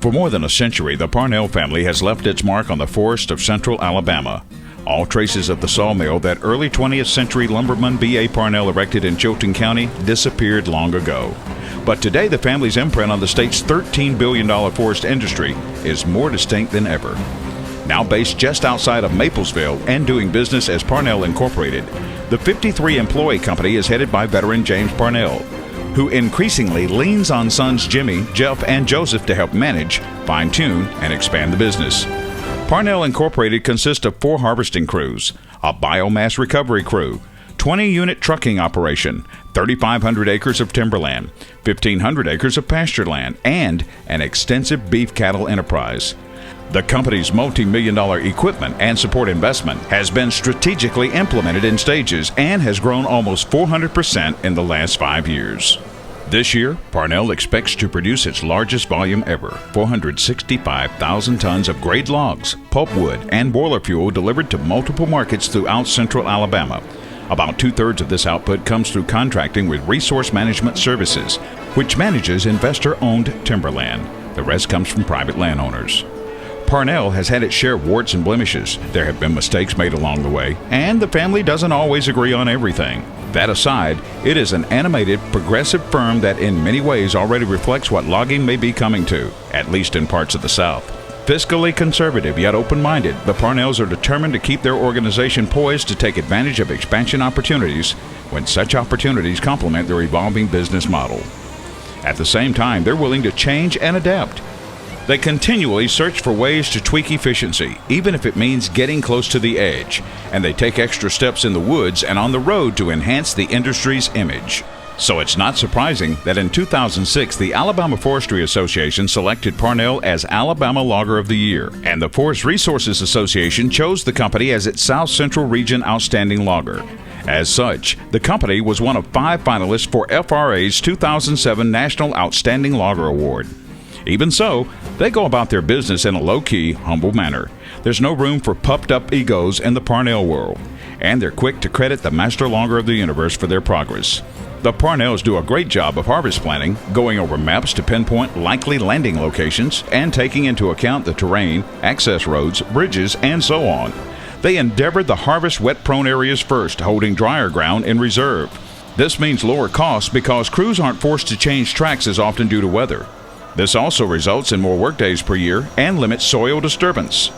For more than a century, the Parnell family has left its mark on the forest of central Alabama. All traces of the sawmill that early 20th century lumberman B.A. Parnell erected in Chilton County disappeared long ago. But today, the family's imprint on the state's $13 billion forest industry is more distinct than ever. Now based just outside of Maplesville and doing business as Parnell Incorporated, the 53-employee company is headed by veteran James Parnell, who increasingly leans on sons Jimmy, Jeff, and Joseph to help manage, fine-tune, and expand the business. Parnell Incorporated consists of 4 harvesting crews, a biomass recovery crew, 20-unit trucking operation, 3,500 acres of timberland, 1,500 acres of pasture land, and an extensive beef cattle enterprise. The company's multi-million-dollar equipment and support investment has been strategically implemented in stages and has grown almost 400% in the last 5 years. This year, Parnell expects to produce its largest volume ever, 465,000 tons of grade logs, pulpwood, and boiler fuel delivered to multiple markets throughout central Alabama. About 2/3 of this output comes through contracting with Resource Management Services, which manages investor-owned timberland. The rest comes from private landowners. Parnell has had its share of warts and blemishes. There have been mistakes made along the way, and the family doesn't always agree on everything. That aside, it is an animated, progressive firm that in many ways already reflects what logging may be coming to, at least in parts of the South. Fiscally conservative yet open-minded, the Parnells are determined to keep their organization poised to take advantage of expansion opportunities when such opportunities complement their evolving business model. At the same time, they're willing to change and adapt. They continually search for ways to tweak efficiency, even if it means getting close to the edge, and they take extra steps in the woods and on the road to enhance the industry's image. So it's not surprising that in 2006, the Alabama Forestry Association selected Parnell as Alabama Logger of the Year, and the Forest Resources Association chose the company as its South Central Region Outstanding Logger. As such, the company was one of 5 finalists for FRA's 2007 National Outstanding Logger Award. Even so, they go about their business in a low-key, humble manner. There's no room for puffed-up egos in the Parnell world, and they're quick to credit the master logger of the universe for their progress. The Parnells do a great job of harvest planning, going over maps to pinpoint likely landing locations, and taking into account the terrain, access roads, bridges, and so on. They endeavor the harvest wet-prone areas first, holding drier ground in reserve. This means lower costs because crews aren't forced to change tracks as often due to weather. This also results in more workdays per year and limits soil disturbance.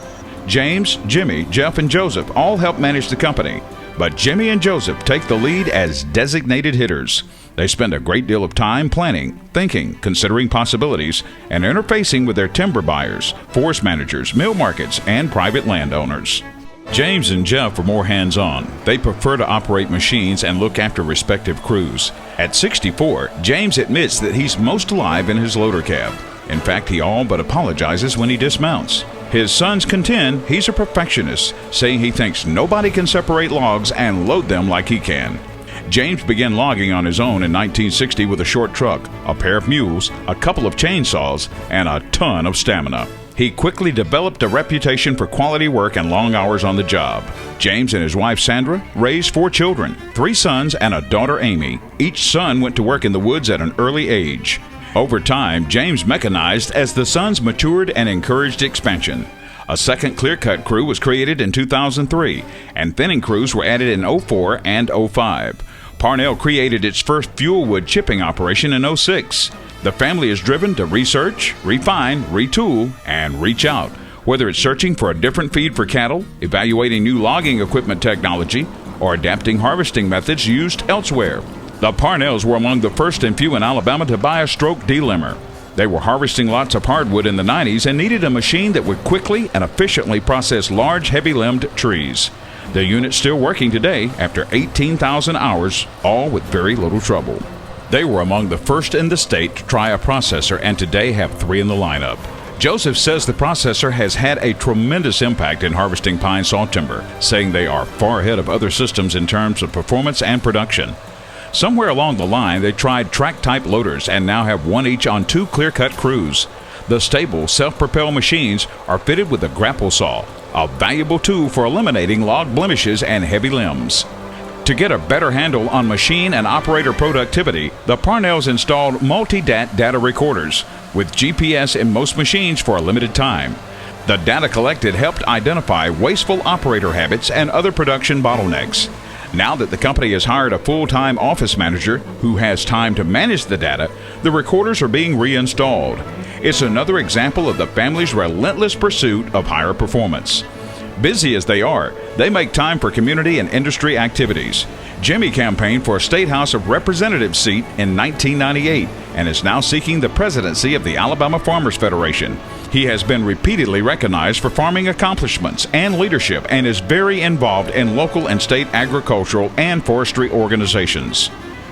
James, Jimmy, Jeff, and Joseph all help manage the company, but Jimmy and Joseph take the lead as designated hitters. They spend a great deal of time planning, thinking, considering possibilities, and interfacing with their timber buyers, forest managers, mill markets, and private landowners. James and Jeff are more hands-on. They prefer to operate machines and look after respective crews. At 64, James admits that he's most alive in his loader cab. In fact, he all but apologizes when he dismounts. His sons contend he's a perfectionist, saying he thinks nobody can separate logs and load them like he can. James began logging on his own in 1960 with a short truck, a pair of mules, a couple of chainsaws, and a ton of stamina. He quickly developed a reputation for quality work and long hours on the job. James and his wife Sandra raised 4 children, 3 sons and a daughter Amy. Each son went to work in the woods at an early age. Over time, James mechanized as the sons matured and encouraged expansion. A second clear-cut crew was created in 2003, and thinning crews were added in 2004 and 2005. Parnell created its first fuel wood chipping operation in 2006. The family is driven to research, refine, retool, and reach out, whether it's searching for a different feed for cattle, evaluating new logging equipment technology, or adapting harvesting methods used elsewhere. The Parnells were among the first and few in Alabama to buy a stroke delimber. They were harvesting lots of hardwood in the 90s and needed a machine that would quickly and efficiently process large, heavy-limbed trees. The unit's still working today after 18,000 hours, all with very little trouble. They were among the first in the state to try a processor and today have 3 in the lineup. Joseph says the processor has had a tremendous impact in harvesting pine saw timber, saying they are far ahead of other systems in terms of performance and production. Somewhere along the line, they tried track-type loaders and now have 1 each on 2 clear-cut crews. The stable, self-propelled machines are fitted with a grapple saw, a valuable tool for eliminating log blemishes and heavy limbs. To get a better handle on machine and operator productivity, the Parnells installed multi-DAT data recorders, with GPS in most machines for a limited time. The data collected helped identify wasteful operator habits and other production bottlenecks. Now that the company has hired a full-time office manager who has time to manage the data, the recorders are being reinstalled. It's another example of the family's relentless pursuit of higher performance. Busy as they are, they make time for community and industry activities. Jimmy campaigned for a State House of Representatives seat in 1998 and is now seeking the presidency of the Alabama Farmers Federation. He has been repeatedly recognized for farming accomplishments and leadership and is very involved in local and state agricultural and forestry organizations.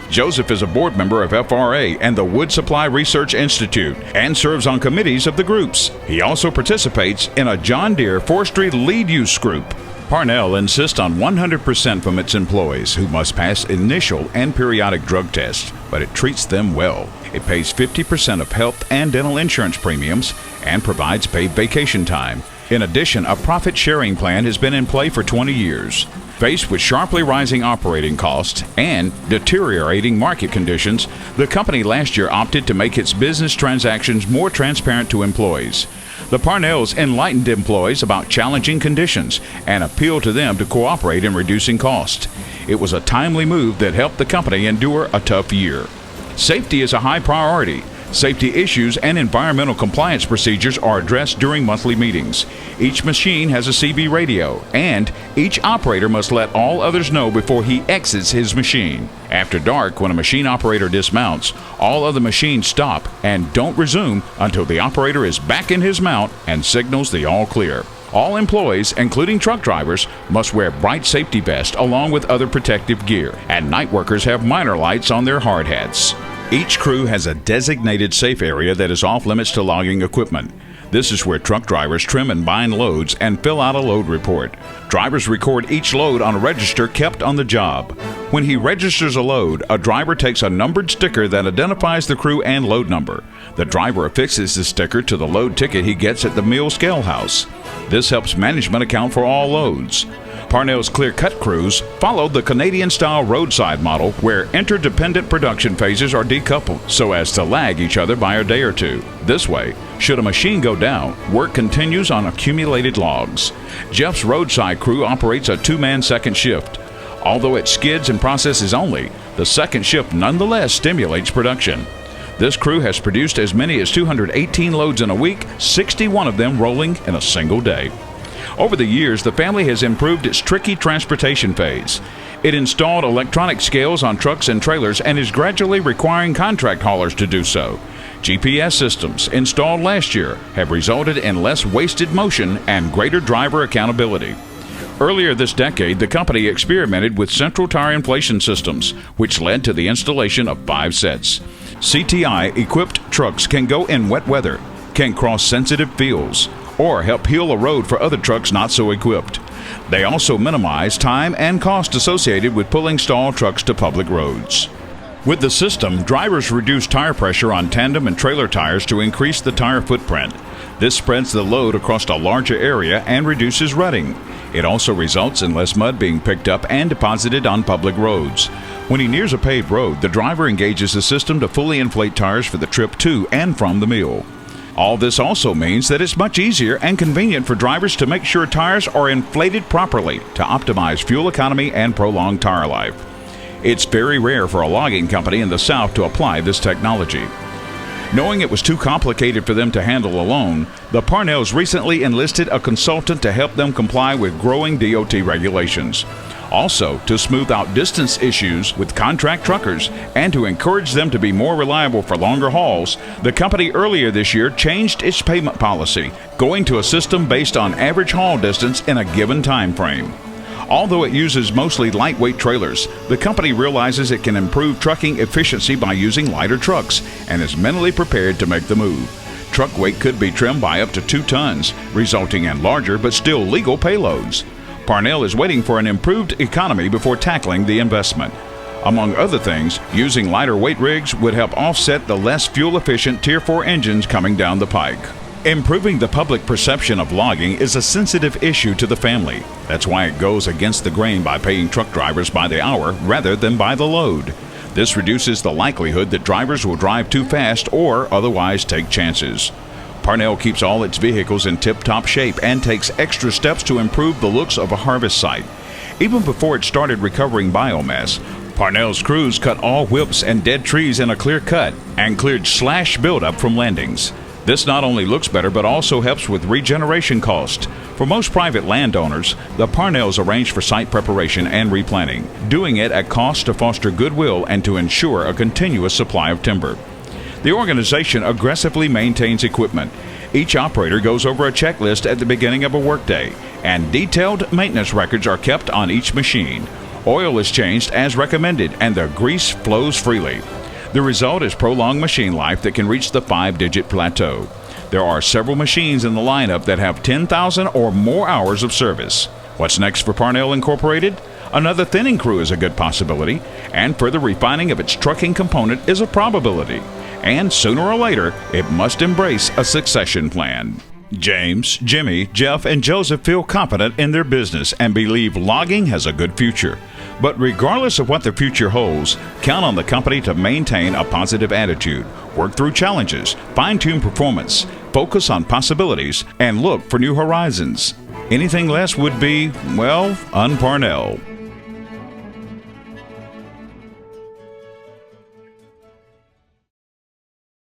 Joseph is a board member of FRA and the Wood Supply Research Institute and serves on committees of the groups. He also participates in a John Deere Forestry Lead Use Group. Parnell insists on 100% from its employees who must pass initial and periodic drug tests, but it treats them well. It pays 50% of health and dental insurance premiums and provides paid vacation time. In addition, a profit-sharing plan has been in play for 20 years. Faced with sharply rising operating costs and deteriorating market conditions, the company last year opted to make its business transactions more transparent to employees. The Parnells enlightened employees about challenging conditions and appealed to them to cooperate in reducing costs. It was a timely move that helped the company endure a tough year. Safety is a high priority. Safety issues and environmental compliance procedures are addressed during monthly meetings. Each machine has a CB radio, and each operator must let all others know before he exits his machine. After dark, when a machine operator dismounts, all other machines stop and don't resume until the operator is back in his mount and signals the all clear. All employees, including truck drivers, must wear bright safety vests along with other protective gear, and night workers have minor lights on their hard hats. Each crew has a designated safe area that is off limits to logging equipment. This is where truck drivers trim and bind loads and fill out a load report. Drivers record each load on a register kept on the job. When he registers a load, a driver takes a numbered sticker that identifies the crew and load number. The driver affixes the sticker to the load ticket he gets at the mill scale house. This helps management account for all loads. Parnell's clear-cut crews followed the Canadian-style roadside model where interdependent production phases are decoupled so as to lag each other by a day or two. This way, should a machine go down, work continues on accumulated logs. Jeff's roadside crew operates a two-man second shift. Although it skids and processes only, the second shift nonetheless stimulates production. This crew has produced as many as 218 loads in a week, 61 of them rolling in a single day. Over the years, the family has improved its tricky transportation phase. It installed electronic scales on trucks and trailers and is gradually requiring contract haulers to do so. GPS systems installed last year have resulted in less wasted motion and greater driver accountability. Earlier this decade, the company experimented with central tire inflation systems, which led to the installation of 5 sets. CTI-equipped trucks can go in wet weather, can cross sensitive fields, or help heal a road for other trucks not so equipped. They also minimize time and cost associated with pulling stalled trucks to public roads. With the system, drivers reduce tire pressure on tandem and trailer tires to increase the tire footprint. This spreads the load across a larger area and reduces rutting. It also results in less mud being picked up and deposited on public roads. When he nears a paved road, the driver engages the system to fully inflate tires for the trip to and from the mill. All this also means that it's much easier and convenient for drivers to make sure tires are inflated properly to optimize fuel economy and prolong tire life. It's very rare for a logging company in the South to apply this technology. Knowing it was too complicated for them to handle alone, the Parnells recently enlisted a consultant to help them comply with growing DOT regulations. Also, to smooth out distance issues with contract truckers and to encourage them to be more reliable for longer hauls, the company earlier this year changed its payment policy, going to a system based on average haul distance in a given time frame. Although it uses mostly lightweight trailers, the company realizes it can improve trucking efficiency by using lighter trucks and is mentally prepared to make the move. Truck weight could be trimmed by up to 2 tons, resulting in larger but still legal payloads. Parnell is waiting for an improved economy before tackling the investment. Among other things, using lighter weight rigs would help offset the less fuel-efficient Tier 4 engines coming down the pike. Improving the public perception of logging is a sensitive issue to the family. That's why it goes against the grain by paying truck drivers by the hour rather than by the load. This reduces the likelihood that drivers will drive too fast or otherwise take chances. Parnell keeps all its vehicles in tip-top shape and takes extra steps to improve the looks of a harvest site. Even before it started recovering biomass, Parnell's crews cut all whips and dead trees in a clear cut and cleared slash buildup from landings. This not only looks better but also helps with regeneration cost. For most private landowners, the Parnells arrange for site preparation and replanting, doing it at cost to foster goodwill and to ensure a continuous supply of timber. The organization aggressively maintains equipment. Each operator goes over a checklist at the beginning of a workday, and detailed maintenance records are kept on each machine. Oil is changed as recommended, and the grease flows freely. The result is prolonged machine life that can reach the 5-digit plateau. There are several machines in the lineup that have 10,000 or more hours of service. What's next for Parnell Incorporated? Another thinning crew is a good possibility, and further refining of its trucking component is a probability. And sooner or later, it must embrace a succession plan. James, Jimmy, Jeff, and Joseph feel confident in their business and believe logging has a good future. But regardless of what the future holds, count on the company to maintain a positive attitude, work through challenges, fine-tune performance, focus on possibilities, and look for new horizons. Anything less would be, well, un-Parnell.